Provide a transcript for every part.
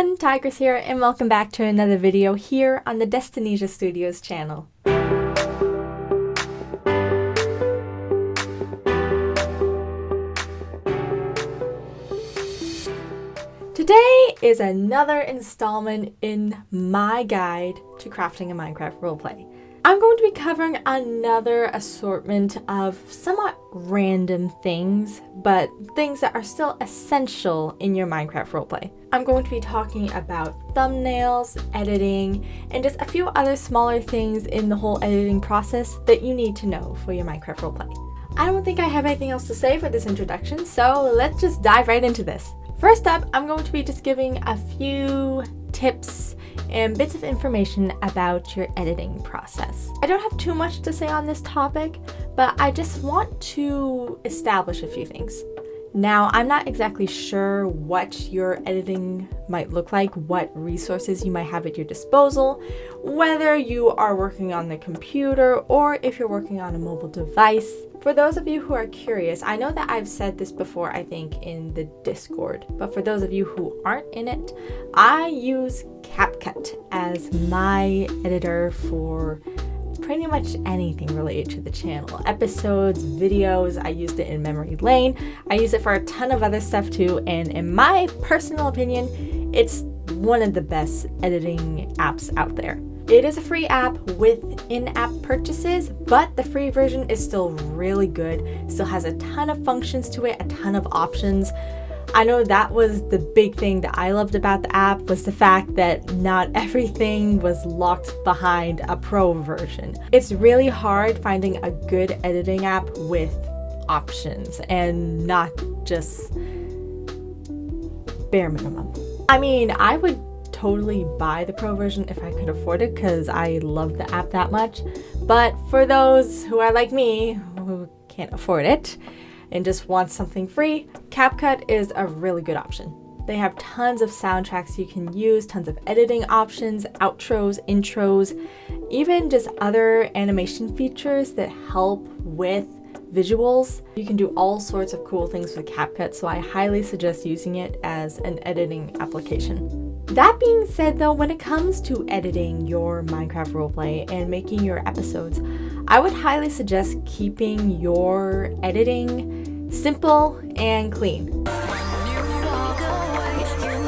everyone, Tigress here, and welcome back to another video here on the Destinesia Studios channel. Today is another installment in my guide to crafting a Minecraft roleplay. I'm going to be covering another assortment of somewhat random things, but things that are still essential in your Minecraft roleplay. I'm going to be talking about thumbnails, editing, and just a few other smaller things in the whole editing process that you need to know for your Minecraft roleplay. I don't think I have anything else to say for this introduction, so let's just dive right into this. First up, I'm going to be just giving a few tips and bits of information about your editing process. I don't have too much to say on this topic, but I just want to establish a few things. Now, I'm not exactly sure what your editing might look like, what resources you might have at your disposal, whether you are working on the computer or if you're working on a mobile device. For those of you who are curious, I know that I've said this before, I think, in the Discord, but for those of you who aren't in it, I use CapCut as my editor for pretty much anything related to the channel. Episodes, videos, I used it in Memory Lane. I use it for a ton of other stuff too, and in my personal opinion, it's one of the best editing apps out there. It is a free app with in-app purchases, but the free version is still really good. Still has a ton of functions to it, a ton of options. I know that was the big thing that I loved about the app, was the fact that not everything was locked behind a pro version. It's really hard finding a good editing app with options and not just bare minimum. I mean, I would totally buy the pro version if I could afford it because I love the app that much. But for those who are like me, who can't afford it and just want something free, CapCut is a really good option. They have tons of soundtracks you can use, tons of editing options, outros, intros, even just other animation features that help with visuals. You can do all sorts of cool things with CapCut, so I highly suggest using it as an editing application. That being said though, when it comes to editing your Minecraft roleplay and making your episodes, I would highly suggest keeping your editing simple and clean.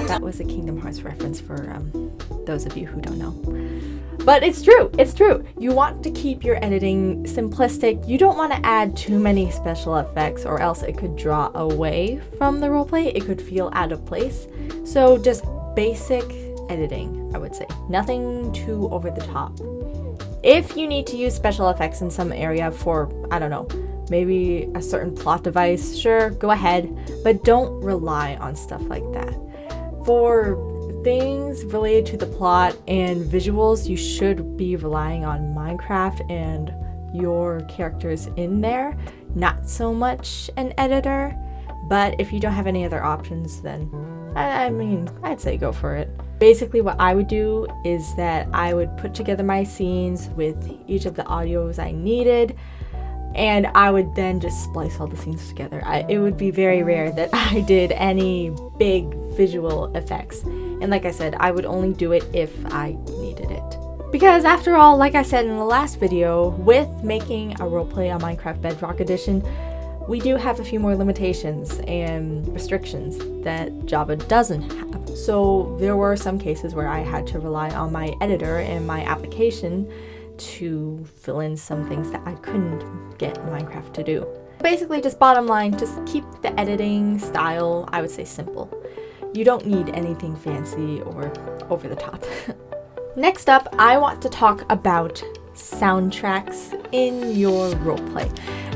That was a Kingdom Hearts reference for those of you who don't know. But it's true, it's true. You want to keep your editing simplistic. You don't want to add too many special effects or else it could draw away from the roleplay. It could feel out of place. So just basic editing, I would say. Nothing too over the top. If you need to use special effects in some area for, I don't know, maybe a certain plot device, sure, go ahead, but don't rely on stuff like that. For things related to the plot and visuals, you should be relying on Minecraft and your characters in there, not so much an editor. But if you don't have any other options, then I mean, I'd say go for it. Basically what I would do is that I would put together my scenes with each of the audios I needed, and I would then just splice all the scenes together. It would be very rare that I did any big visual effects. And like I said, I would only do it if I needed it. Because after all, like I said in the last video, with making a roleplay on Minecraft Bedrock Edition, we do have a few more limitations and restrictions that Java doesn't have. So there were some cases where I had to rely on my editor and my application to fill in some things that I couldn't get Minecraft to do. Basically, just bottom line, just keep the editing style, I would say, simple. You don't need anything fancy or over the top. Next up, I want to talk about soundtracks in your roleplay.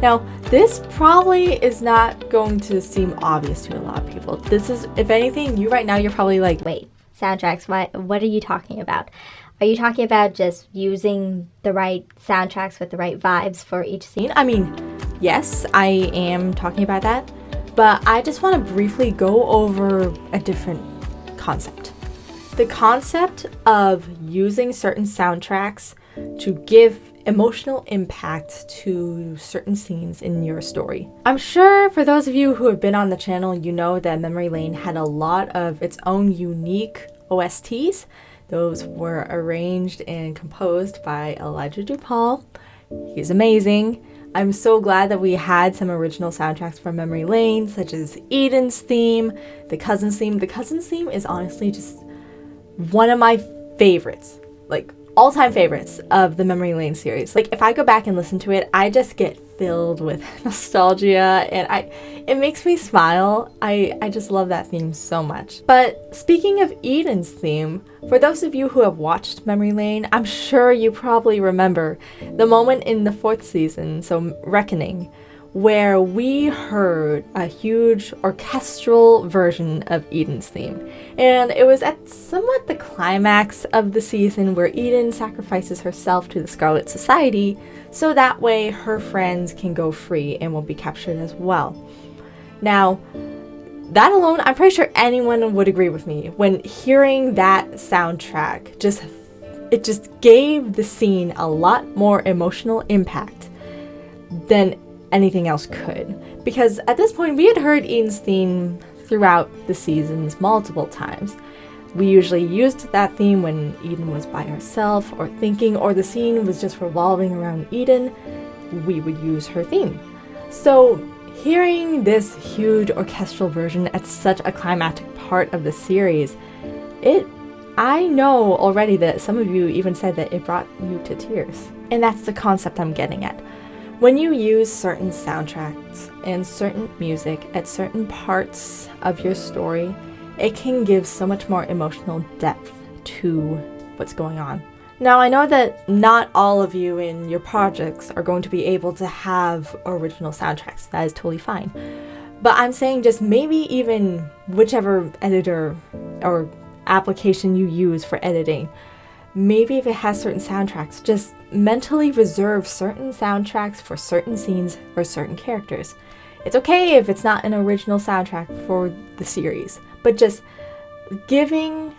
Now, this probably is not going to seem obvious to a lot of people. This is, if anything, you right now, you're probably like, wait, soundtracks, what are you talking about? Are you talking about just using the right soundtracks with the right vibes for each scene? I mean, yes, I am talking about that, but I just want to briefly go over a different concept. The concept of using certain soundtracks to give emotional impact to certain scenes in your story. I'm sure for those of you who have been on the channel, you know that Memory Lane had a lot of its own unique OSTs. Those were arranged and composed by Elijah DuPaul. He's amazing. I'm so glad that we had some original soundtracks from Memory Lane, such as Eden's theme, the Cousins theme. The Cousins theme is honestly just one of my favorites, like all-time favorites of the Memory Lane series. Like if I go back and listen to it, I just get filled with nostalgia and it makes me smile. I just love that theme so much. But speaking of Eden's theme, for those of you who have watched Memory Lane, I'm sure you probably remember the moment in the 4th season, so Reckoning, where we heard a huge orchestral version of Eden's theme. And it was at somewhat the climax of the season where Eden sacrifices herself to the Scarlet Society so that way her friends can go free and won't be captured as well. Now, that alone, I'm pretty sure anyone would agree with me when hearing that soundtrack, it just gave the scene a lot more emotional impact than anything else could. Because at this point, we had heard Eden's theme throughout the seasons multiple times. We usually used that theme when Eden was by herself or thinking, or the scene was just revolving around Eden. We would use her theme. So hearing this huge orchestral version at such a climactic part of the series, I know already that some of you even said that it brought you to tears. And that's the concept I'm getting at. When you use certain soundtracks and certain music at certain parts of your story, it can give so much more emotional depth to what's going on. Now, I know that not all of you in your projects are going to be able to have original soundtracks. That is totally fine. But I'm saying just maybe even whichever editor or application you use for editing, maybe if it has certain soundtracks, just mentally reserve certain soundtracks for certain scenes or certain characters. It's okay if it's not an original soundtrack for the series, but just giving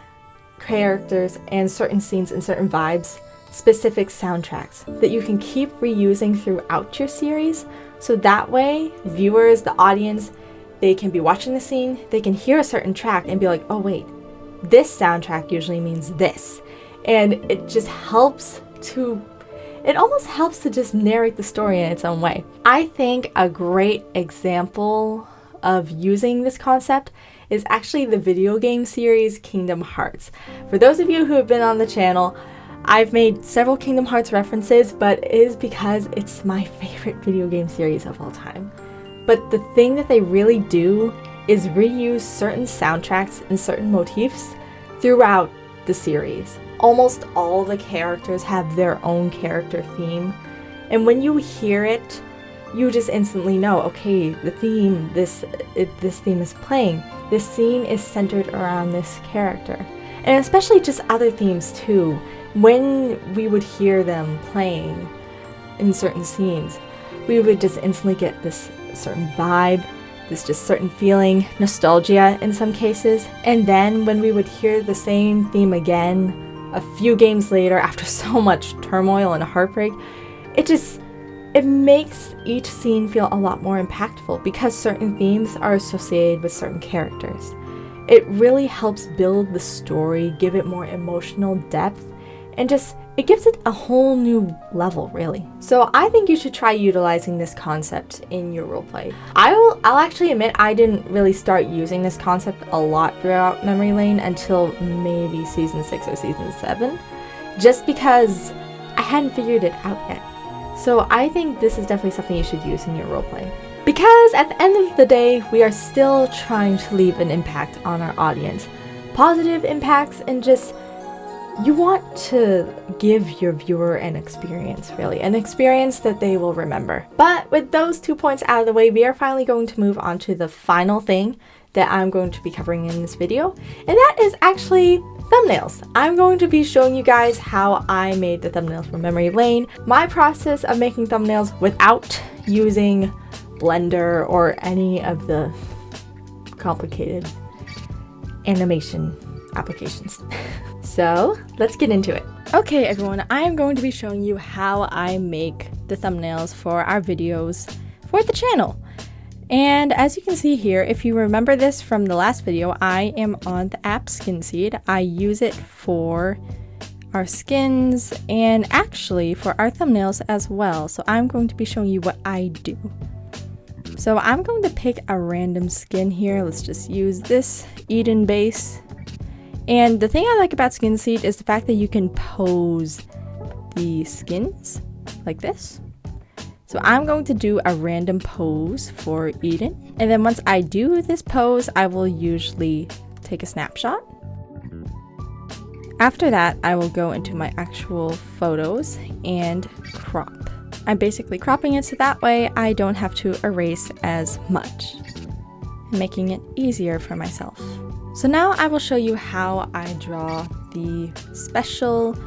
characters and certain scenes and certain vibes specific soundtracks that you can keep reusing throughout your series, so that way viewers, the audience, they can be watching the scene, they can hear a certain track and be like, oh wait, this soundtrack usually means this. And it almost helps to just narrate the story in its own way. I think a great example of using this concept is actually the video game series Kingdom Hearts. For those of you who have been on the channel, I've made several Kingdom Hearts references, but it is because it's my favorite video game series of all time. But the thing that they really do is reuse certain soundtracks and certain motifs throughout the series. Almost all the characters have their own character theme, and when you hear it, you just instantly know, okay, the theme, this theme is playing. This scene is centered around this character. And especially just other themes too. When we would hear them playing in certain scenes, we would just instantly get this certain vibe, this just certain feeling, nostalgia in some cases. And then when we would hear the same theme again a few games later after so much turmoil and heartbreak, it makes each scene feel a lot more impactful because certain themes are associated with certain characters. It really helps build the story, give it more emotional depth, and it gives it a whole new level, really. So I think you should try utilizing this concept in your roleplay. I'll actually admit I didn't really start using this concept a lot throughout Memory Lane until maybe season 6 or season 7, just because I hadn't figured it out yet. So I think this is definitely something you should use in your roleplay. Because at the end of the day, we are still trying to leave an impact on our audience. Positive impacts, and just, you want to give your viewer an experience, really. An experience that they will remember. But with those 2 points out of the way, we are finally going to move on to the final thing that I'm going to be covering in this video. And that is actually thumbnails. I'm going to be showing you guys how I made the thumbnails for Memory Lane, my process of making thumbnails without using Blender or any of the complicated animation applications. So let's get into it. Okay everyone, I am going to be showing you how I make the thumbnails for our videos for the channel. And as you can see here, if you remember this from the last video, I am on the app Skinseed. I use it for our skins and actually for our thumbnails as well. So I'm going to be showing you what I do. So I'm going to pick a random skin here. Let's just use this Eden base. And the thing I like about Skinseed is the fact that you can pose the skins like this. So I'm going to do a random pose for Eden. And then once I do this pose, I will usually take a snapshot. After that, I will go into my actual photos and crop. I'm basically cropping it so that way I don't have to erase as much, making it easier for myself. So now I will show you how I draw the special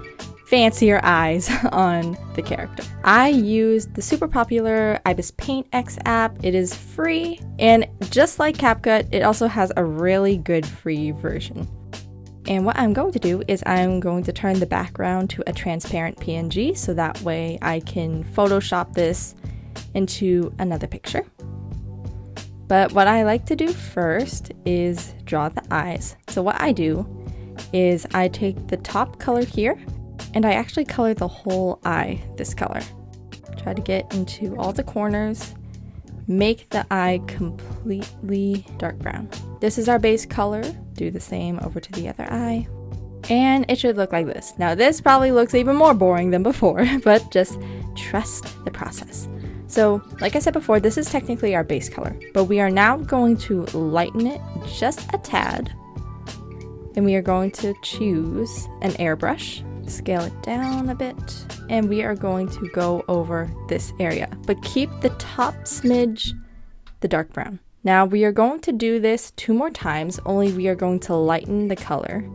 fancier eyes on the character. I use the super popular Ibis Paint X app. It is free, and just like CapCut, it also has a really good free version. And what I'm going to do is I'm going to turn the background to a transparent PNG so that way I can Photoshop this into another picture. But what I like to do first is draw the eyes. So what I do is I take the top color here and I actually color the whole eye this color. Try to get into all the corners, make the eye completely dark brown. This is our base color. Do the same over to the other eye. And it should look like this. Now this probably looks even more boring than before, but just trust the process. So like I said before, this is technically our base color, but we are now going to lighten it just a tad. And we are going to choose an airbrush, scale it down a bit, and we are going to go over this area, but keep the top smidge the dark brown. Now we are going to do this 2 more times, only we are going to lighten the color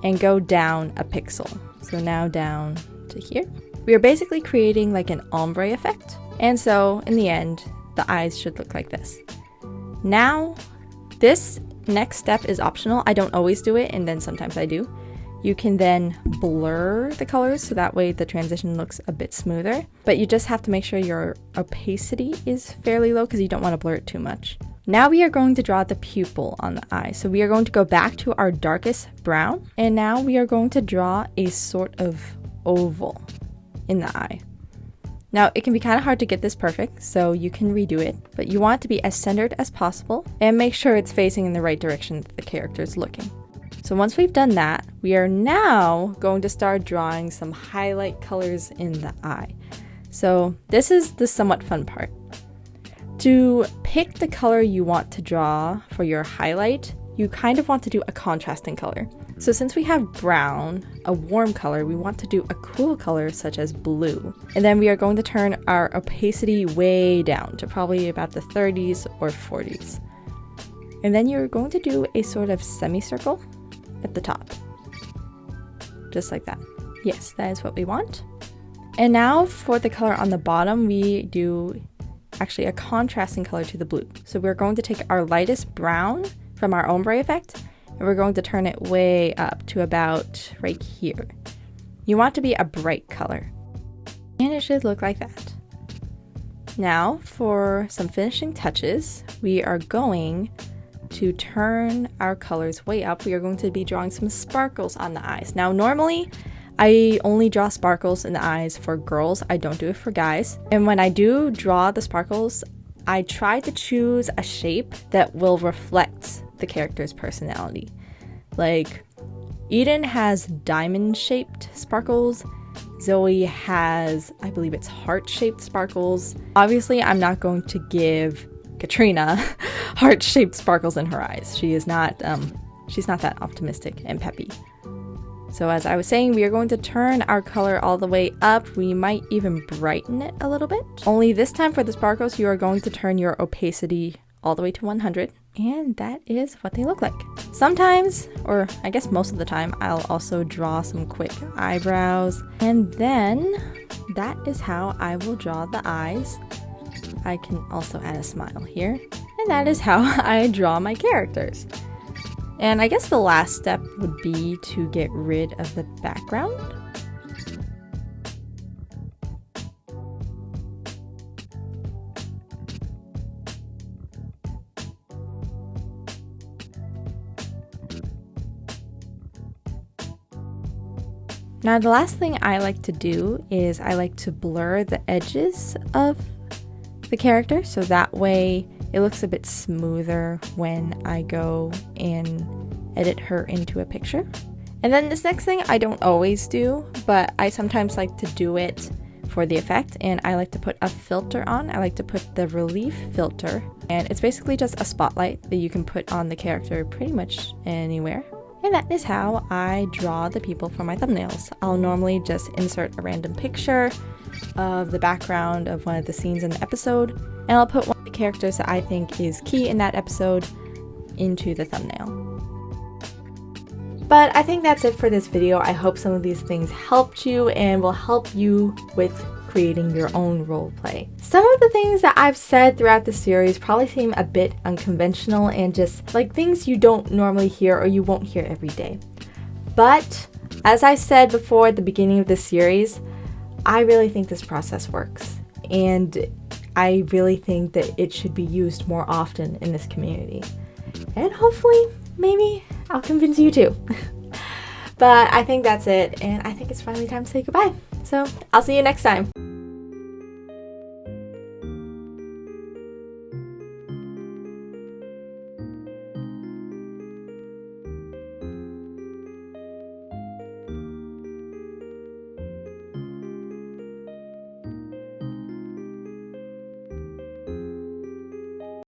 and go down a pixel. So now down to here. We are basically creating like an ombre effect. And so in the end, the eyes should look like this. Now, this next step is optional. I don't always do it, and then sometimes I do. You can then blur the colors so that way the transition looks a bit smoother. But you just have to make sure your opacity is fairly low because you don't want to blur it too much. Now we are going to draw the pupil on the eye. So we are going to go back to our darkest brown. And now we are going to draw a sort of oval in the eye. Now it can be kind of hard to get this perfect, so you can redo it, but you want it to be as centered as possible and make sure it's facing in the right direction that the character is looking. So once we've done that, we are now going to start drawing some highlight colors in the eye. So this is the somewhat fun part. To pick the color you want to draw for your highlight, you kind of want to do a contrasting color. So since we have brown, a warm color, we want to do a cool color such as blue. And then we are going to turn our opacity way down to probably about the 30s or 40s. And then you're going to do a sort of semicircle at the top. Just like that. Yes, that is what we want. And now for the color on the bottom, we do actually a contrasting color to the blue. So we're going to take our lightest brown from our ombre effect, and we're going to turn it way up to about right here. You want to be a bright color. And it should look like that. Now for some finishing touches, we are going to turn our colors way up. We are going to be drawing some sparkles on the eyes. Now normally, I only draw sparkles in the eyes for girls. I don't do it for guys. And when I do draw the sparkles, I try to choose a shape that will reflect the character's personality. Like, Eden has diamond-shaped sparkles. Zoe has, I believe it's heart-shaped sparkles. Obviously, I'm not going to give Katrina heart-shaped sparkles in her eyes. She's not that optimistic and peppy. So as I was saying, we are going to turn our color all the way up. We might even brighten it a little bit. Only this time for the sparkles, you are going to turn your opacity all the way to 100. And that is what they look like. Sometimes, or I guess most of the time, I'll also draw some quick eyebrows. And then that is how I will draw the eyes. I can also add a smile here. And that is how I draw my characters. And I guess the last step would be to get rid of the background. Now the last thing I like to do is I like to blur the edges of the character so that way it looks a bit smoother when I go and edit her into a picture. And then this next thing I don't always do, but I sometimes like to do it for the effect, and I like to put a filter on. I like to put the relief filter, and it's basically just a spotlight that you can put on the character pretty much anywhere. And that is how I draw the people for my thumbnails. I'll normally just insert a random picture of the background of one of the scenes in the episode, and I'll put one of the characters that I think is key in that episode into the thumbnail. But I think that's it for this video. I hope some of these things helped you and will help you with creating your own role play. Some of the things that I've said throughout the series probably seem a bit unconventional and just like things you don't normally hear or you won't hear every day. But as I said before at the beginning of this series, I really think this process works. And I really think that it should be used more often in this community. And hopefully, maybe I'll convince you too. But I think that's it, and I think it's finally time to say goodbye. So I'll see you next time.